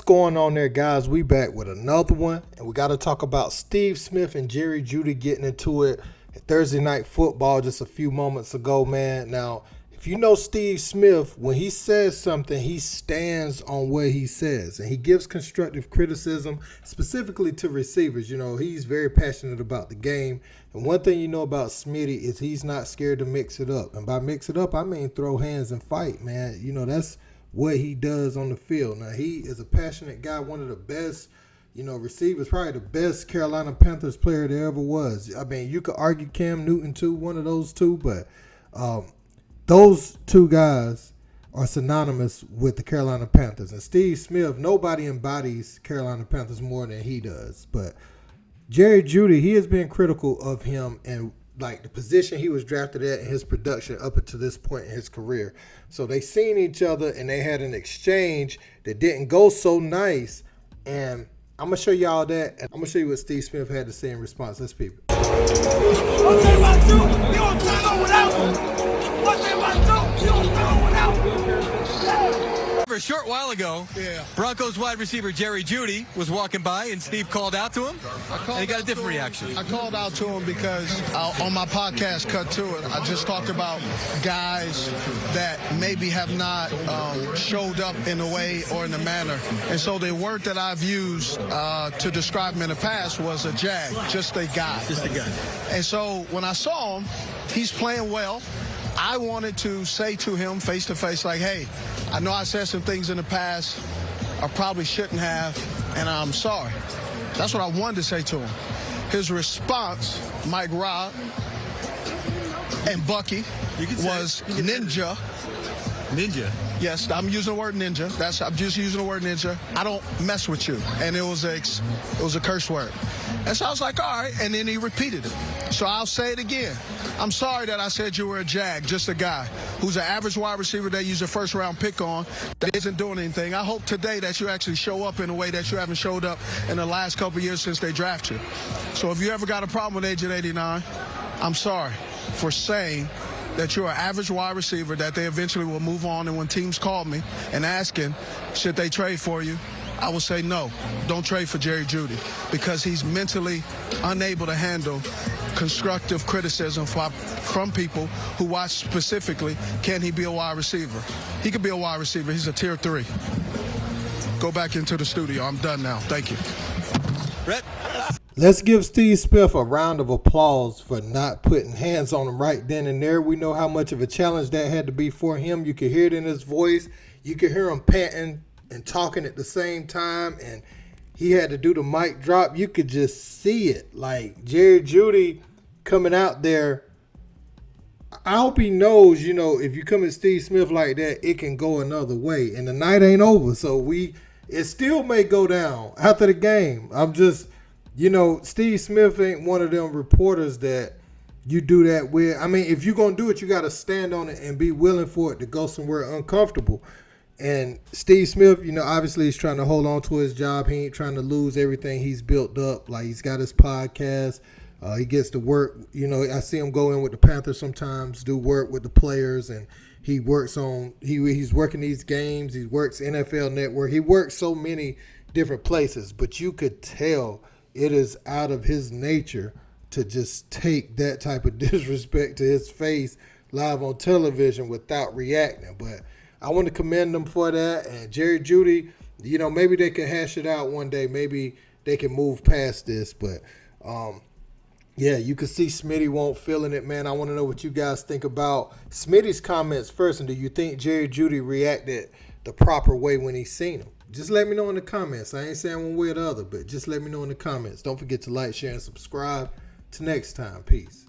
going on there, guys? We back with another one, and we got to talk about Steve Smith and Jeudy getting into it at Thursday Night Football just a few moments ago, man. Now, if you know Steve Smith, when he says something, he stands on what he says, and he gives constructive criticism, specifically to receivers. You know, he's very passionate about the game, and one thing you know about Smitty is he's not scared to mix it up, and by mix it up, I mean throw hands and fight, man. You know, that's what he does on the field. Now, he is a passionate guy, one of the best, receivers, probably the best Carolina Panthers player there ever was. I mean, you could argue Cam Newton too, one of those two, but those two guys are synonymous with the Carolina Panthers. And Steve Smith, nobody embodies Carolina Panthers more than he does. But Jeudy, he has been critical of him and like the position he was drafted at and his production up until this point in his career. So they seen each other and they had an exchange that didn't go so nice. And I'm going to show y'all that. And I'm going to show you what Steve Smith had to say in response. Let's peep it. One thing about you, you don't turn on without. One thing about you, you don't turn on without. A short while ago, Broncos wide receiver Jeudy was walking by, and Steve called out to him, and he got a different reaction. I called out to him because on my podcast, Cut to It, I just talked about guys that maybe have not showed up in the way or in the manner. And so the word that I've used to describe him in the past was a jag, just a guy. Just a guy. And so when I saw him, he's playing well. I wanted to say to him face to face, like, hey, I know I said some things in the past I probably shouldn't have, and I'm sorry. That's what I wanted to say to him. His response, Mike Robb and Bucky, was ninja. Ninja? Yes, I'm using the word ninja. I'm just using the word ninja. I don't mess with you. And it was a curse word. And so I was like, all right. And then he repeated it. So I'll say it again. I'm sorry that I said you were a jag, just a guy who's an average wide receiver that you use a first-round pick on that isn't doing anything. I hope today that you actually show up in a way that you haven't showed up in the last couple of years since they drafted you. So if you ever got a problem with Agent 89, I'm sorry for saying that you're an average wide receiver that they eventually will move on. And when teams call me and asking, should they trade for you, I will say no, don't trade for Jeudy because he's mentally unable to handle constructive criticism from people who watch specifically, can he be a wide receiver? He could be a wide receiver. He's a tier 3. Go back into the studio. I'm done now. Thank you. Brett? Let's give Steve Smith a round of applause for not putting hands on him right then and there. We know how much of a challenge that had to be for him. You could hear it in his voice. You could hear him panting and talking at the same time, and he had to do the mic drop. You could just see it. Like Jeudy coming out there, I hope he knows, if you come at Steve Smith like that, it can go another way. And the night ain't over, so it still may go down after the game. I'm just, Steve Smith ain't one of them reporters that you do that with. I mean, if you're going to do it, you got to stand on it and be willing for it to go somewhere uncomfortable. And Steve Smith, obviously he's trying to hold on to his job. He ain't trying to lose everything he's built up. Like, he's got his podcast. He gets to work. I see him go in with the Panthers sometimes, do work with the players, and he works on he's working these games. He works NFL Network. He works so many different places, but you could tell it is out of his nature to just take that type of disrespect to his face live on television without reacting. But I want to commend them for that. And Jeudy, maybe they can hash it out one day. Maybe they can move past this. But, yeah, you can see Smitty won't feeling it, man. I want to know what you guys think about Smitty's comments first. And do you think Jeudy reacted the proper way when he seen him? Just let me know in the comments. I ain't saying one way or the other, but just let me know in the comments. Don't forget to like, share, and subscribe. Till next time, peace.